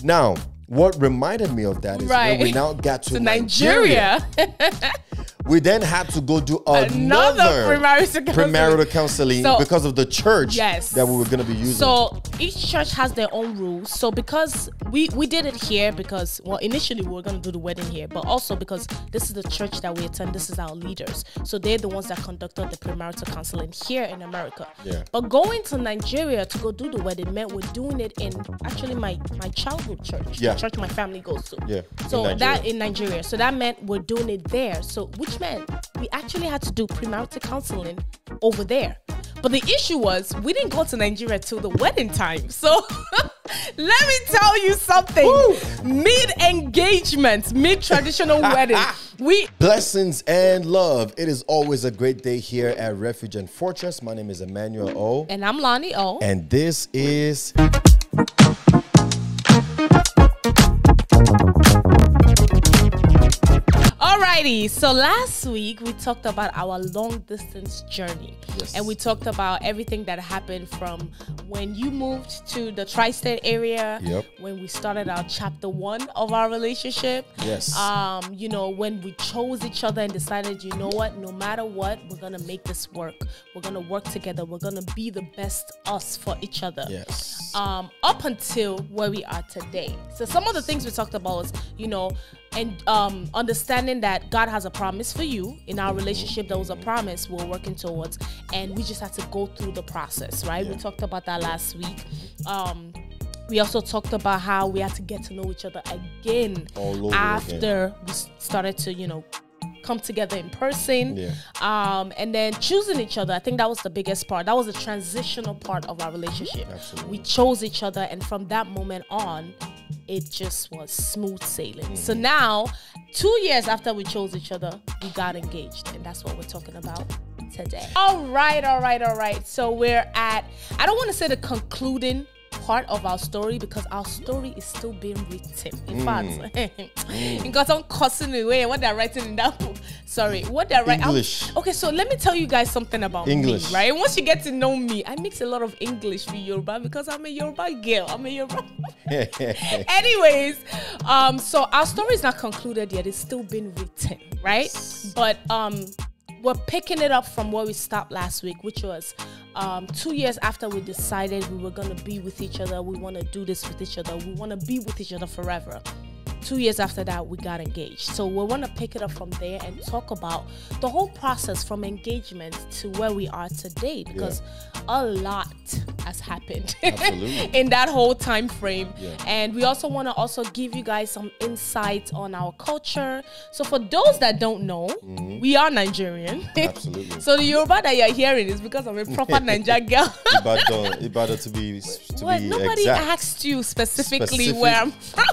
Now, what reminded me of that is when we now got to Nigeria. We then had to go do another premarital counseling because of the church that we were going to be using. So each church has their own rules. So because we did it here because, well, initially we were going to do the wedding here, but also because this is the church that we attend, this is our leaders. So they're the ones that conducted the premarital counseling here in America. Yeah. But going to Nigeria to go do the wedding meant we're doing it in actually my childhood church, the church my family goes to. Yeah. So that in Nigeria. So that meant we're doing it there. So which meant we actually had to do premarital counseling over there. But the issue was we didn't go to Nigeria till the wedding time. So let me tell you something. Mid-engagement, mid-traditional wedding. Blessings and love. It is always a great day here at Refuge and Fortress. My name is Emmanuel O. And I'm Lonnie O. And this is... Alrighty, so last week we talked about our long distance journey. Yes. And we talked about everything that happened from when you moved to the tri-state area, when we started our chapter 1 of our relationship. Yes. You know, when we chose each other and decided, you know what, no matter what, we're gonna make this work. We're gonna work together. We're gonna be the best us for each other. Yes. Up until where we are today. So some of the things we talked about was, you know, and understanding that God has a promise for you in our relationship. There was a promise we're working towards, and we just had to go through the process, right? We talked about that last week. We also talked about how we had to get to know each other again after we started to, you know, come together in person. And then choosing each other. I think that was the biggest part. That was the transitional part of our relationship. Absolutely. We chose each other, and from that moment on, it just was smooth sailing. So now, 2 years after we chose each other, we got engaged, and that's what we're talking about today. All right. So we're at, I don't want to say the concluding part of our story because our story is still being written. In fact, you got some cussing away what they're writing in that book. Sorry, what they're writing. English. Okay, so let me tell you guys something about English. me, right? Once you get to know me, I mix a lot of English with Yoruba because I'm a Yoruba girl. I'm a Yoruba. Anyways, so our story is not concluded yet. It's still being written, right? Yes. But we're picking it up from where we stopped last week, which was 2 years after we decided we were going to be with each other. We want to do this with each other. We want to be with each other forever. 2 years after that, we got engaged. So we want to pick it up from there and talk about the whole process from engagement to where we are today, because a lot has happened in that whole time frame. And we also want to give you guys some insight on our culture. So for those that don't know, we are Nigerian. Absolutely. So the Yoruba that you're hearing is because I'm a proper Nigerian girl. Ibadan to be nobody exact. asked you specifically where I'm from.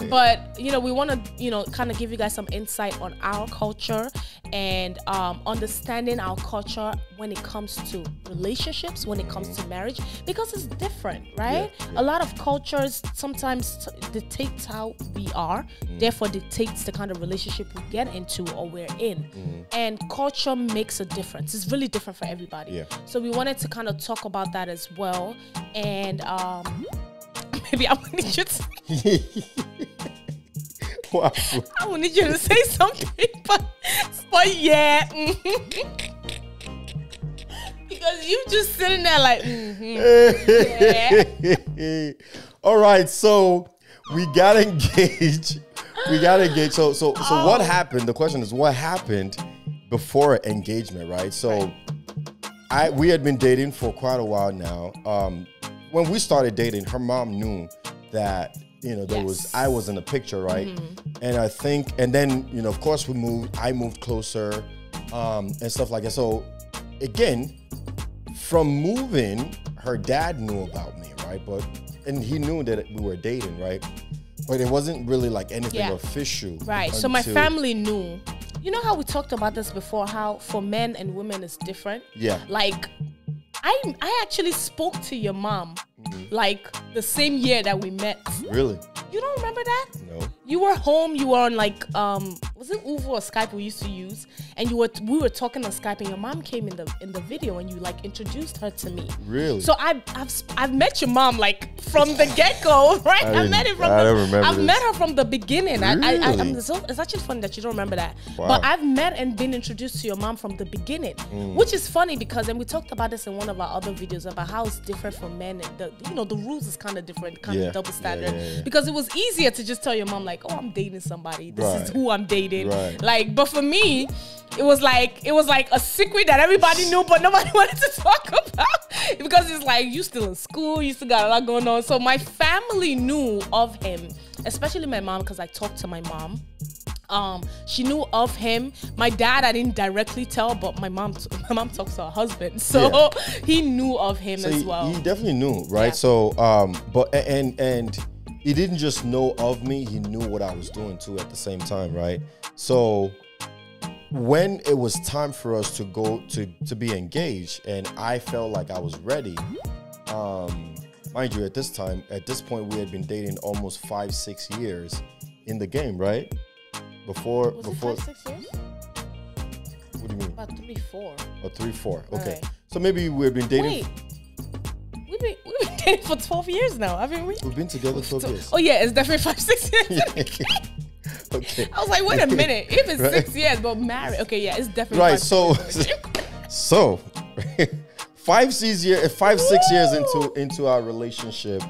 But, you know, we want to, you know, kind of give you guys some insight on our culture and understanding our culture when it comes to relationships, when it comes to marriage, because it's different, right? A lot of cultures sometimes dictates how we are, therefore dictates the kind of relationship we get into or we're in. And culture makes a difference. It's really different for everybody. So we wanted to kind of talk about that as well. And maybe I will need you to I will need you to say something, but yeah. Because you just sitting there like, All right, so we got engaged. So what happened? The question is, what happened before engagement, right? So we had been dating for quite a while now. When we started dating, her mom knew that, you know, I was in the picture, right? And I think, and then, you know, of course I moved closer, and stuff like that. So again, from moving, her dad knew about me, right? And he knew that we were dating, right? But it wasn't really like anything official. Right, so my family knew. You know how we talked about this before, how for men and women it's different? Like, I actually spoke to your mom like the same year that we met. Really? You don't remember that? No. You were home. You were on like was it Uvo or Skype we used to use? And we were talking on Skype, and your mom came in the video, and you like introduced her to me. Really? So I've met your mom like from the get go, right? I've met her from the beginning. Really? It's actually funny that you don't remember that. Wow. But I've met and been introduced to your mom from the beginning, which is funny because, and we talked about this in one of our other videos about how it's different for men, and the rules is kind of different, kind of double standard. Because it was easier to just tell your mom like, oh, I'm dating somebody. This is who I'm dating. Right. Like, but for me, it was like a secret that everybody knew, but nobody wanted to talk about because it's like you still in school, you still got a lot going on. So my family knew of him, especially my mom, because I talked to my mom. She knew of him. My dad, I didn't directly tell, but my mom talks to her husband, so he knew of him as well. He definitely knew, right? Yeah. So, but and he didn't just know of me; he knew what I was doing too at the same time, right? So, when it was time for us to go to be engaged, and I felt like I was ready, mind you, at this point, we had been dating almost 5-6 years in the game, right? Before 5-6 years? What do you mean? About 3-4. Oh, 3-4. Okay. Right. So maybe we've been dating. Wait. We've been dating for 12 years now, haven't we? We've been together 12 years. Oh yeah, it's definitely 5-6 years. Okay. I was like, wait a minute. If it's 6 years, but married. Okay, yeah, it's definitely right. So 5-6 years into our relationship,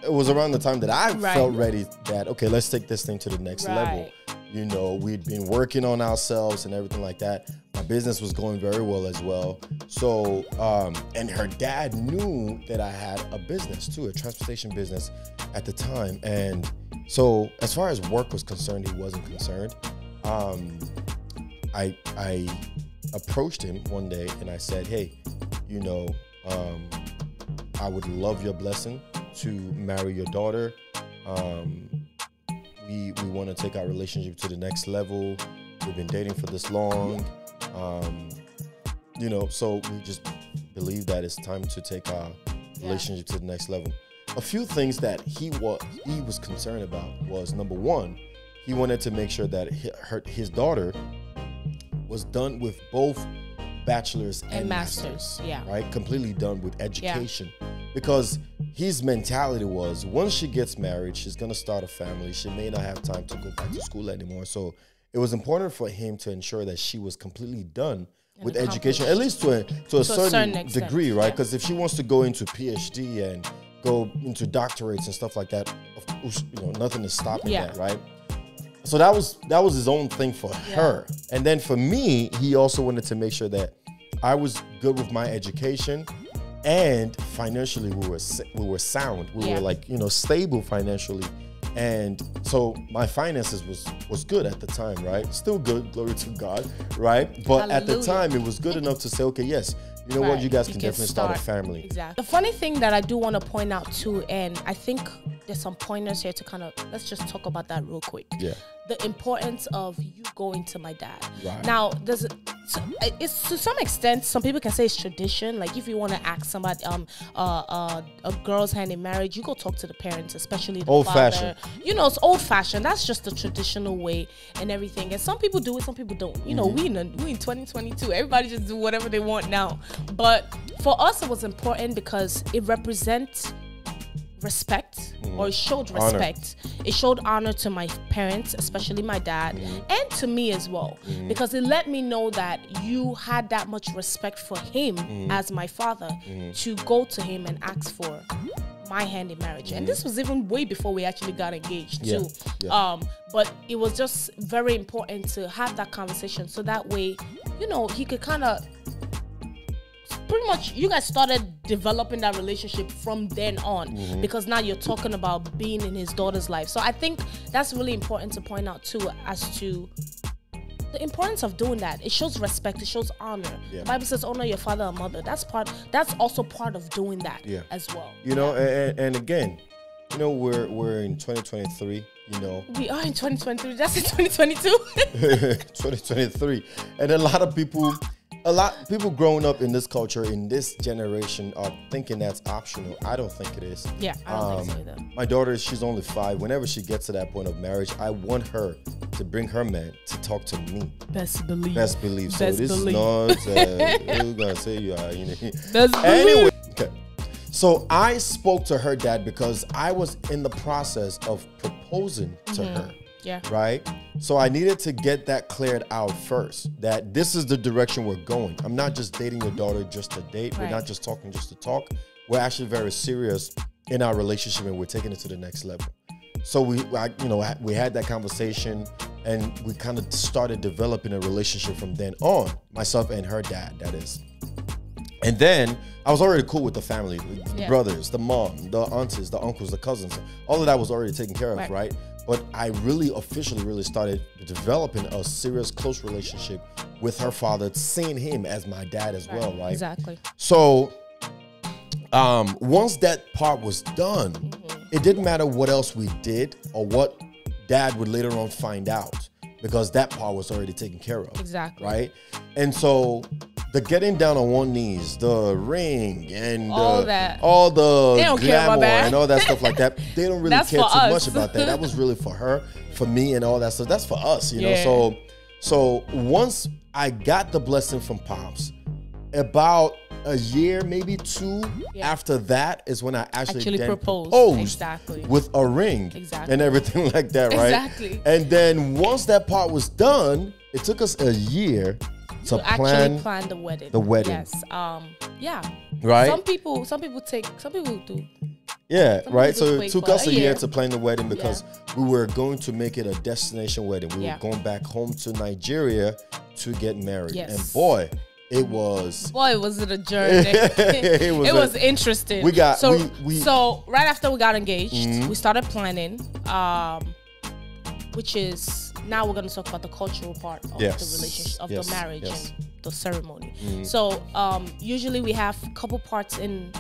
it was around the time that I felt ready that, okay, let's take this thing to the next level. You know, we'd been working on ourselves and everything like that. My business was going very well as well. So, and her dad knew that I had a business too, a transportation business at the time. And so as far as work was concerned, he wasn't concerned. I approached him one day and I said, hey, you know, I would love your blessing to marry your daughter. We want to take our relationship to the next level. We've been dating for this long. You know, so we just believe that it's time to take our relationship to the next level. A few things that he was concerned about was, number one, he wanted to make sure that his daughter was done with both bachelor's and masters. Right? Completely done with education. Because his mentality was, once she gets married, she's going to start a family. She may not have time to go back to school anymore. So it was important for him to ensure that she was completely done with education, at least to a certain degree, right? Because if she wants to go into PhD and go into doctorates and stuff like that, of course, you know, nothing is stopping that, right? So that was his own thing for her. And then for me, he also wanted to make sure that I was good with my education. And financially, we were sound. We were like, you know, stable financially. And so my finances was good at the time, right? Still good, glory to God, right? But at the time, it was good enough to say, okay, yes, you know what, you guys can definitely start a family. Exactly. The funny thing that I do want to point out too, and I think there's some pointers here to kind of, let's just talk about that real quick. Yeah. The importance of you going to my dad. Right. Now, it's to some extent, some people can say it's tradition. Like if you want to ask somebody, a girl's hand in marriage, you go talk to the parents, especially the old father. Fashioned. You know, it's old fashioned. That's just the traditional way and everything. And some people do it, some people don't. You know, we in 2022. Everybody just do whatever they want now. But for us, it was important because it represents respect, or it showed respect. It showed honor to my parents, especially my dad, and to me as well, because it let me know that you had that much respect for him as my father to go to him and ask for my hand in marriage. And this was even way before we actually got engaged too. But it was just very important to have that conversation, so that way, you know, he could kind of pretty much, you guys started developing that relationship from then on, because now you're talking about being in his daughter's life. So I think that's really important to point out too, as to the importance of doing that. It shows respect, it shows honor. The Bible says honor your father and mother. That's also part of doing that as well. You know, and again, you know, we're in 2023. You know, we are in 2023. That's in 2022. 2023, and a lot of people a lot of people growing up in this culture, in this generation, are thinking that's optional. I don't think it is. Yeah, I don't think so either. My daughter, she's only 5. Whenever she gets to that point of marriage, I want her to bring her man to talk to me. Best believe. Best believe. So Best this believe. is not, who's gonna say you are? You know. Best Anyway, okay. So I spoke to her dad because I was in the process of proposing to her. Yeah. Right? So I needed to get that cleared out first, that this is the direction we're going. I'm not just dating your daughter just to date. We're not just talking just to talk. We're actually very serious in our relationship, and we're taking it to the next level. So we had that conversation, and we kind of started developing a relationship from then on, myself and her dad, that is. And then I was already cool with the family, the brothers, the mom, the aunties, the uncles, the cousins. All of that was already taken care of, right? But I officially started developing a serious, close relationship with her father, seeing him as my dad as well, right? Exactly. So once that part was done, it didn't matter what else we did or what dad would later on find out, because that part was already taken care of. Exactly. Right? And so the getting down on one knees, the ring, and all the they don't care about glamour that. and all that stuff like that, they don't really That's care for too us. much about that. That was really for her, for me, and all that stuff. That's for us, you know. Yeah. So once I got the blessing from Pops, about a year, maybe 2 after that is when I actually then proposed exactly. with a ring and everything like that, right? Exactly. And then once that part was done, it took us a year to actually plan the wedding. The wedding. Yes. Yeah. Right. Some people do. Yeah, Some right. people So do it took quick, us but a year to plan the wedding because Yeah. we were going to make it a destination wedding. We were going back home to Nigeria to get married. Yes. And boy, it was. Boy, was it a journey. it was interesting. So right after we got engaged, we started planning, which is now we're going to talk about the cultural part of the relationship, of the marriage and the ceremony. So usually we have a couple parts in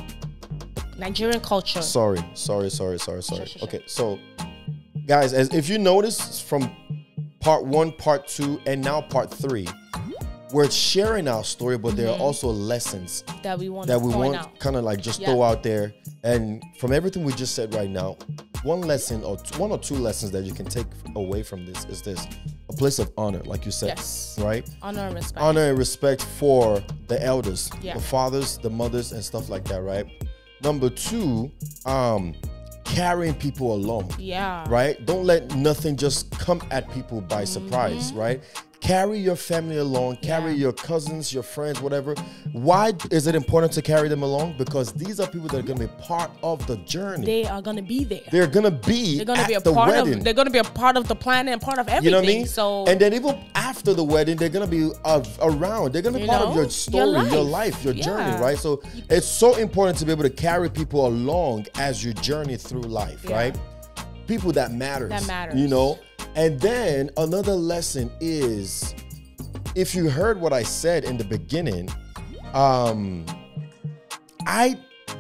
Nigerian culture. Sorry. Okay, so guys, if you notice from part 1, part 2, and now part 3, we're sharing our story, but there are also lessons that we want kind of like just throw out there. And from everything we just said right now, one lesson or 1 or 2 lessons that you can take away from this is this: a place of honor, like you said, right? Honor and respect. Honor and respect for the elders, the fathers, the mothers, and stuff like that, right? Number 2, carrying people along. Yeah. Right? Don't let nothing just come at people by surprise, right? Carry your family along, carry your cousins, your friends, whatever. Why is it important to carry them along? Because these are people that are going to be part of the journey. They are going to be there. They're going to be at the wedding. They're going to be a part of the planning and part of everything. You know what I mean? So, and then even after the wedding, they're going to be around. They're going to be part of your story, your life, your journey, right? So it's so important to be able to carry people along as you journey through life, right? People that matters. That matters. You know? And then another lesson is, if you heard what I said in the beginning,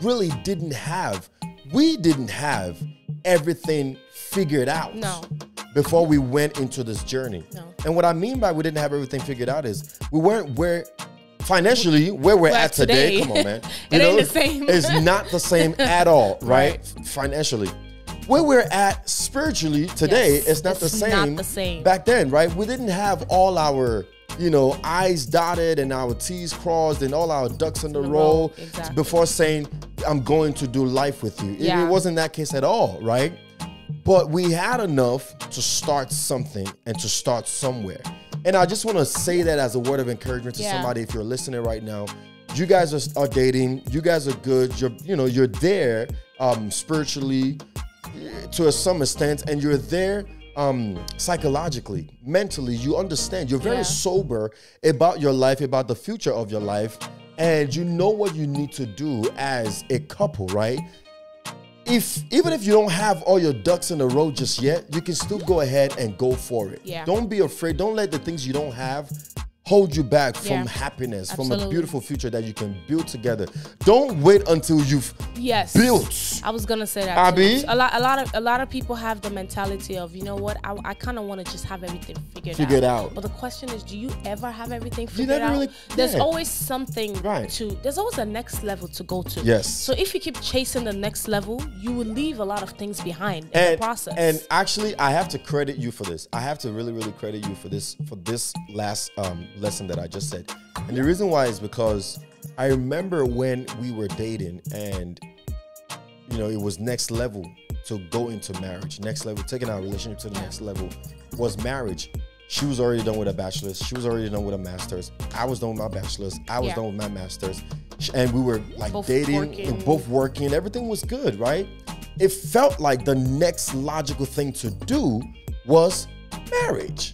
we didn't have everything figured out before we went into this journey. And what I mean by we didn't have everything figured out is we weren't financially where we're at today. Come on, man. It ain't the same. It's not the same at all, right? Financially. Where we're at spiritually today, it's not the same back then, right? We didn't have all our, I's dotted and our T's crossed and all our ducks in the row before saying, I'm going to do life with you. It wasn't that case at all, right? But we had enough to start something and to start somewhere. And I just want to say that as a word of encouragement to somebody, if you're listening right now. You guys are dating. You guys are good. You're there spiritually, to some extent, and you're there psychologically, mentally. You understand. You're very sober about your life, about the future of your life, and you know what you need to do as a couple, right? Even if you don't have all your ducks in a row just yet, you can still go ahead and go for it. Don't be afraid. Don't let the things you don't have hold you back from Yeah. happiness, Absolutely. from a beautiful future that you can build together. Don't wait until you've Yes. built. I was gonna say that. Abby? Too. A lot of people have the mentality of, you know what, I kind of want to just have everything figured out. But the question is, do you ever have everything figured never out? really- There's yeah. always something Right. there's always a next level to go to. Yes. So if you keep chasing the next level, you will leave a lot of things behind in the process. And actually, I have to credit you for this. I have to really, really credit you for this last lesson that I just said. And the reason why is because I remember when we were dating, and you know, it was next level to go into marriage. Next level, taking our relationship to the next level was marriage. She was already done with a bachelor's. She was already done with a master's. I was done with my bachelor's. I was done with my master's. And we were like Both dating working. and both working. Everything was good, right? It felt like the next logical thing to do was marriage.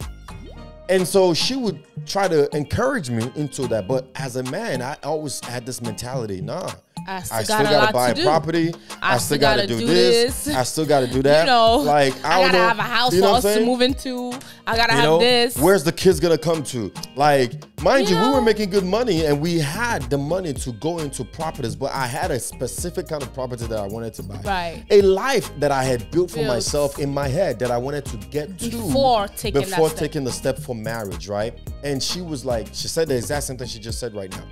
And so she would try to encourage me into that. But as a man, I always had this mentality, nah. I I still still got gotta a buy lot a to do. property. I still gotta do this. I still gotta do that. You know, like I gotta have a house you know for what us I'm to saying? move into. I gotta You have know, this. where's the kids gonna come to? Like, mind you, we know? were making good money and we had the money to go into properties, but I had a specific kind of property that I wanted to buy. Right. A life that I had built for Built. myself in my head that I wanted to get Before to taking that step. taking the step for marriage, right? And she was like, she said the exact same thing she just said right now.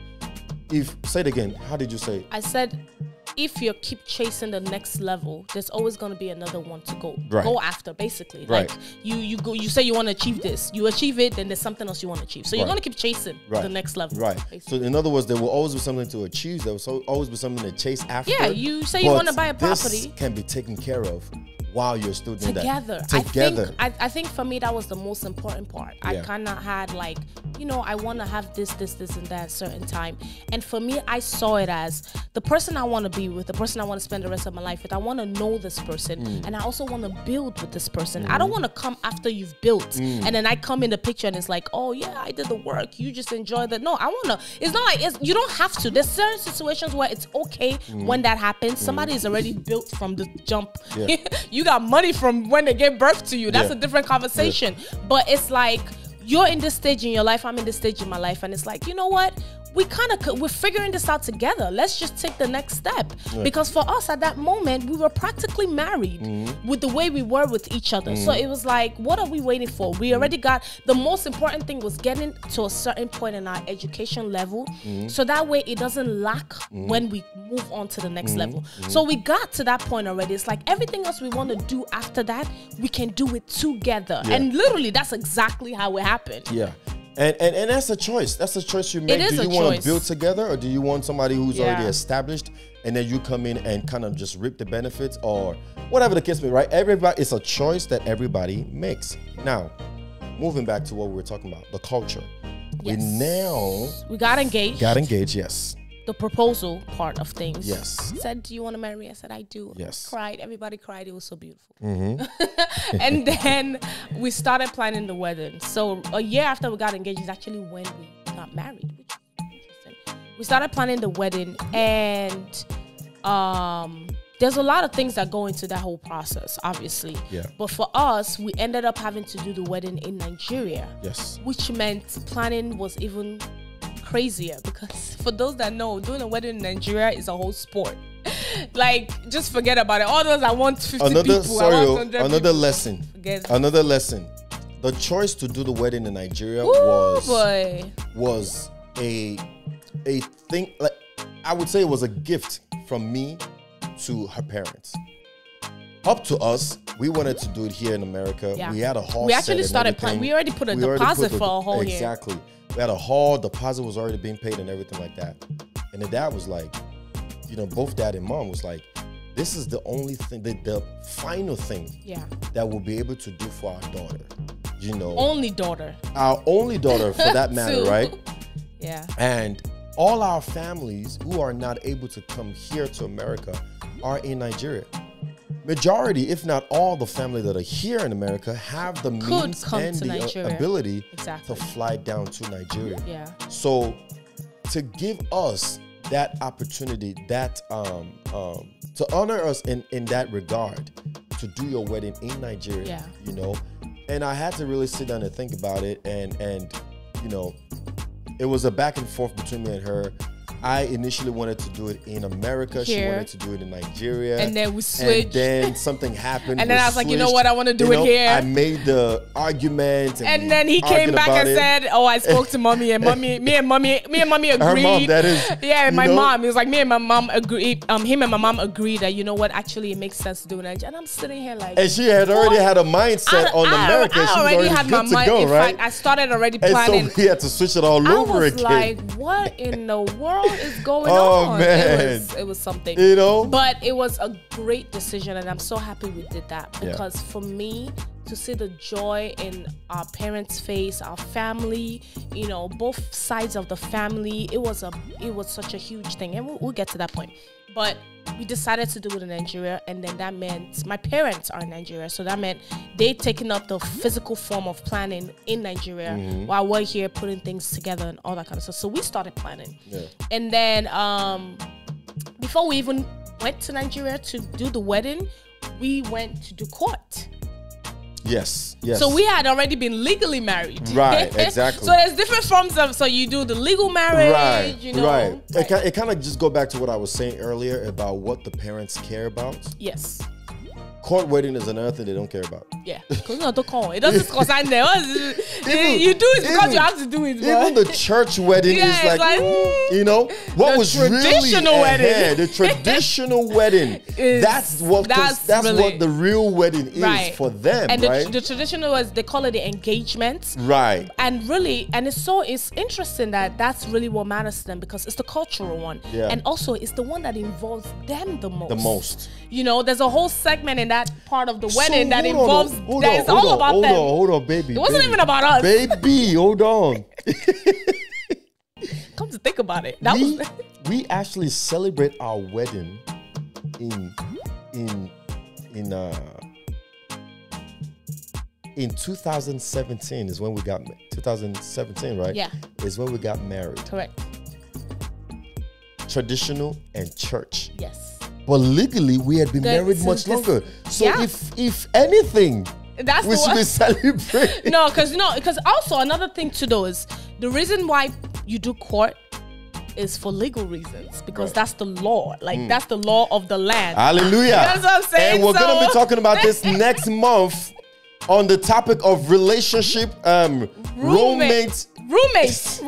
Say it again. How did you say it? I said, if you keep chasing the next level, there's always going to be another one to go after, basically. Right. Like you say you want to achieve this, you achieve it, then there's something else you want to achieve. So you're going to keep chasing the next level. Right. Basically. So in other words, there will always be something to achieve. There will always be something to chase after. Yeah, you say you want to buy a property. This can be taken care of while you're still doing Together. that. Together. I think for me that was the most important part. I kind of had like, you know, I want to have this, and that at a certain time. And for me, I saw it as the person I want to be with, the person I want to spend the rest of my life with. I want to know this person, and I also want to build with this person. I don't want to come after you've built, and then I come in the picture and it's like, oh yeah, I did the work. You just enjoy that. No, I want to. It's not like you don't have to. There's certain situations where it's okay when that happens. Somebody is already built from the jump. Yeah. You got money from when they gave birth to you. That's a different conversation. But it's like, you're in this stage in your life, I'm in this stage in my life, and it's like, you know what? We're figuring this out together. Let's just take the next step. Because for us at that moment, we were practically married with the way we were with each other. So it was like, what are we waiting for? We already got, the most important thing was getting to a certain point in our education level. So that way it doesn't lack when we move on to the next level. So we got to that point already. It's like everything else we want to do after that, we can do it together. And literally that's exactly how it happened. Yeah. And that's a choice. That's a choice you make. It is do you a want choice. to build together, or do you want somebody who's already established and then you come in and kind of just reap the benefits, or whatever the case may be, right? Everybody, it's a choice that everybody makes. Now, moving back to what we were talking about, the culture. Yes. We got engaged. got engaged, yes. The proposal part of things. Yes. Said, do you want to marry me? I said, I do. Yes. Cried. Everybody cried. It was so beautiful. And then we started planning the wedding. So a year after we got engaged is actually when we got married, which is interesting. We started planning the wedding, and there's a lot of things that go into that whole process, obviously. Yeah. But for us, we ended up having to do the wedding in Nigeria. Yes. Which meant planning was even crazier, because for those that know, doing a wedding in Nigeria is a whole sport. Like, just forget about it. All those I want 50 people, I want 100 another people. lesson. Forget it. Another lesson. The choice to do the wedding in Nigeria Ooh, was a thing. Like, I would say it was a gift from me to her parents. Up to us, we wanted to do it here in America. Yeah. We had a hall. We actually started planning. We already put a deposit for a hall here. Exactly. We had a hall. Deposit was already being paid and everything like that. And the dad was like, you know, both dad and mom was like, this is the only thing, the final thing that we'll be able to do for our daughter. You know, only daughter. Our only daughter, for that matter, right? Yeah. And all our families who are not able to come here to America are in Nigeria. Majority, if not all, the family that are here in America have the means and the ability to fly down to Nigeria. Yeah. So to give us that opportunity, that to honor us in that regard, to do your wedding in Nigeria, you know. And I had to really sit down and think about it, and you know, it was a back and forth between me and her. I initially wanted to do it in America. She wanted to do it in Nigeria. And then we switched. And then something happened. And then I was like, you know what? I want to do it here. I made the argument. And then he came back and said, oh, I spoke to mommy and me and mommy agreed. Her mom, that is. Yeah, my mom. It was like me and my mom agreed. Him and my mom agreed that, you know what? Actually, it makes sense to do it. And I'm sitting here like. And she had already had a mindset on America. I already had my mind. In fact, I started already planning. And so we had to switch it all over again. I was like, what in the world is going on? Oh man, it was something, you know. But it was a great decision, and I'm so happy we did that because for me to see the joy in our parents' face, our family, you know, both sides of the family, it was such a huge thing, and we'll get to that point. But we decided to do it in Nigeria, and then that meant my parents are in Nigeria, so that meant they'd taken up the physical form of planning in Nigeria while we're here putting things together and all that kind of stuff. So we started planning, and then before we even went to Nigeria to do the wedding, we went to do court. Yes. So we had already been legally married. Right, exactly. So there's different forms of, so you do the legal marriage, you know. Right. It kind of just go back to what I was saying earlier about what the parents care about. Yes. Court wedding is another thing they don't care about. Yeah. It doesn't concern them. You do it because you have to do it. Even the church wedding is like you know, what was really ahead, the traditional wedding. That's what the real wedding is for them, and right? The traditional was, they call it the engagement. Right. And really, and it's interesting that that's really what matters to them because it's the cultural one. Yeah. And also it's the one that involves them the most. The most. You know, there's a whole segment in that part of the wedding that involves that is all about them. Hold on, baby. It wasn't even about us. Baby, hold on. Come to think about it. We actually celebrate our wedding in 2017 is when we got 2017, right? Yeah. Is when we got married. Correct. Traditional and church. Yes. But legally, we had been married much longer. So if anything, we should be celebrating. No, because also another thing to do is the reason why you do court is for legal reasons because that's the law. Like that's the law of the land. Hallelujah. That's what I'm saying. And we're going to be talking about this next month on the topic of relationship, roommate to romance.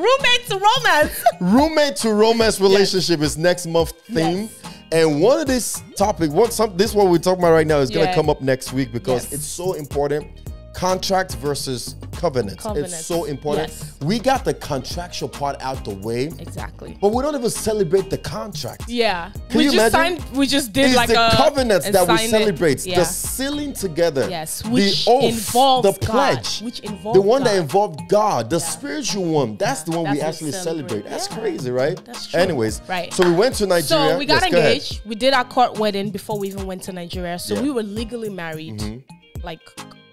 Roommate to romance relationship is next month theme. Yes. And one of this topic, this what we're talking about right now is going to come up next week because it's so important. Contract versus covenants. It's so important. Yes. We got the contractual part out the way. Exactly. But we don't even celebrate the contract. Yeah. Can you imagine? We just did it's the covenants that we celebrate. Yeah. The sealing together. Yes. Which the oath, involves the pledge. God. Which involves the one God. that involved God. The spiritual one. That's the one we actually celebrate. That's crazy, right? That's true. Anyways. Right. So we went to Nigeria. So we got engaged. We did our court wedding before we even went to Nigeria. So we were legally married. Like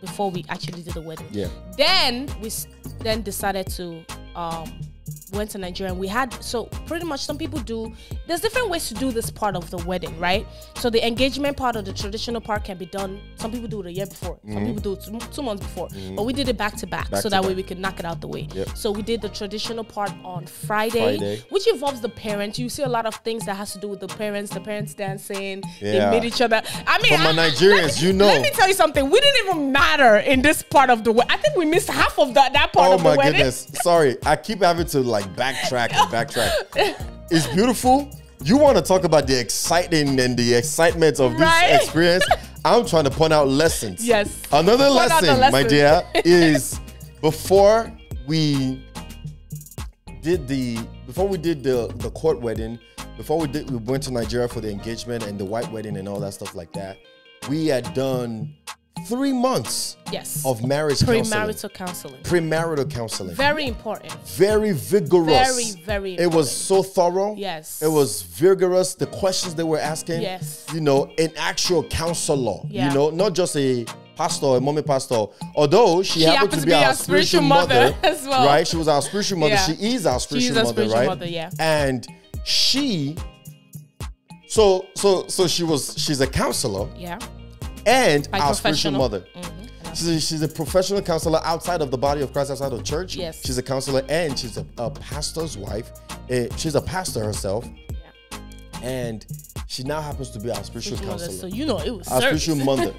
before we actually did the wedding. Yeah. Then we decided to went to Nigeria and we had, so pretty much some people do, there's different ways to do this part of the wedding, right? So the engagement part or the traditional part can be done, some people do it a year before, some people do it 2 months before, but we did it back to back so that way we could knock it out the way. So we did the traditional part on Friday, which involves the parents. You see a lot of things that has to do with the parents dancing, they meet each other. I mean, for my Nigerians, let me tell you something, we didn't even matter in this part of the wedding. I think we missed half of that part of the wedding. Oh my goodness, sorry, I keep having to like backtrack. It's beautiful. You want to talk about the exciting and the excitement of this experience. I'm trying to point out lessons. Yes. Another lesson, my dear, is before we did the court wedding, before we went to Nigeria for the engagement and the white wedding and all that stuff like that, we had done 3 months of marriage counseling. Premarital counseling. Very important. Very vigorous. Very, very important. It was so thorough. Yes. It was vigorous. The questions they were asking. Yes. You know, an actual counselor. Yeah. You know, not just a pastor, a mommy pastor. Although she happened to be our spiritual mother as well. Right? She was our spiritual mother. Yeah. She is our spiritual mother, right? Mother, yeah. And she's a counselor. Yeah. And our spiritual mother. She's a professional counselor outside of the body of Christ, outside of church. Yes. She's a counselor and she's a pastor's wife. She's a pastor herself. Yeah. And she now happens to be our spiritual counselor. So you know it was our spiritual mother.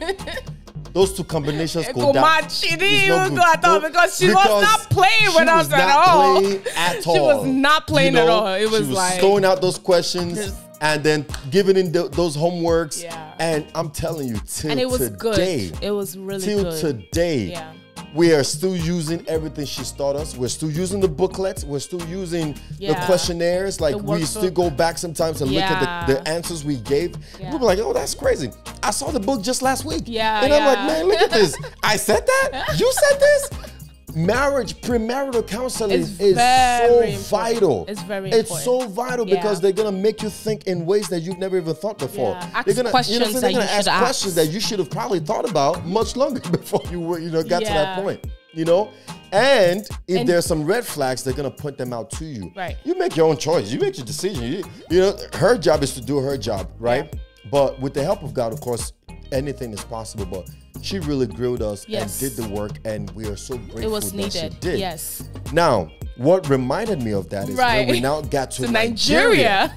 Those two combinations go down. She didn't even go at all because she was not playing with us at all. She was not playing at all. It was she was like throwing out those questions and then giving in those homeworks. Yeah. And I'm telling you, till and it was today, good. It was really till good. Today, yeah. we are still using everything she's taught us. We're still using the booklets. We're still using the questionnaires. Like we still go back sometimes and look at the answers we gave. Yeah. We'll be like, oh, that's crazy. I saw the book just last week. Yeah, and I'm like, man, look at this. I said that? You said this? Marriage, premarital counseling is so vital. It's very important. It's so vital because they're gonna make you think in ways that you've never even thought before. Yeah. They're gonna, questions they're gonna ask questions that you should have probably thought about much longer before you were, got to that point. And if there's some red flags, they're gonna point them out to you. Right. You make your own choice. You make your decision. Her job is to do her job, right? Yeah. But with the help of God, of course, anything is possible. But she really grilled us and did the work, and we are so grateful it was that needed. she did. Yes. Now, what reminded me of that is when we now got to Nigeria.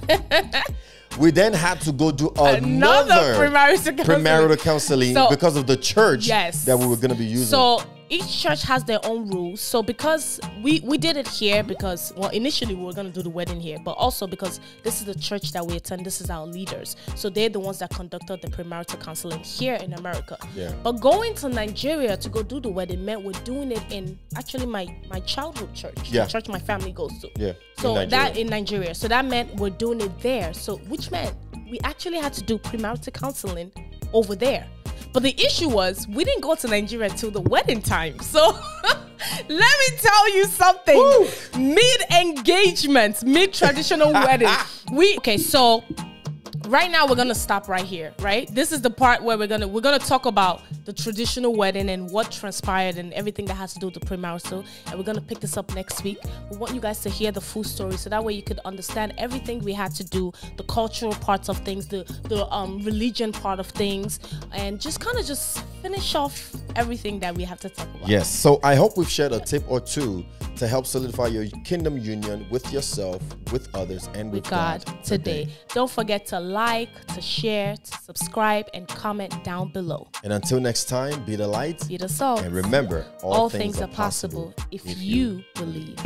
We then had to go do another premarital counseling because of the church that we were going to be using. So each church has their own rules. So because we did it here because, well, initially we were going to do the wedding here, but also because this is the church that we attend, this is our leaders. So they're the ones that conducted the premarital counseling here in America. Yeah. But going to Nigeria to go do the wedding meant we're doing it in actually my childhood church, the church my family goes to. Yeah. So in Nigeria. So that meant we're doing it there. So which meant we actually had to do premarital counseling over there. But the issue was we didn't go to Nigeria till the wedding time. So let me tell you something. Mid-engagement, mid-traditional wedding. So right now we're gonna stop right here, right? This is the part where we're gonna talk about the traditional wedding and what transpired and everything that has to do with the premarital. And we're gonna pick this up next week. We want you guys to hear the full story so that way you could understand everything we had to do, the cultural parts of things, the religion part of things, and just kind of finish off everything that we have to talk about. Yes. So I hope we've shared a tip or two to help solidify your kingdom union with yourself, with others, and with God today. Don't forget to like, to share, to subscribe, and comment down below. And until next time, be the light, be the salt, and remember, all things are possible if you believe.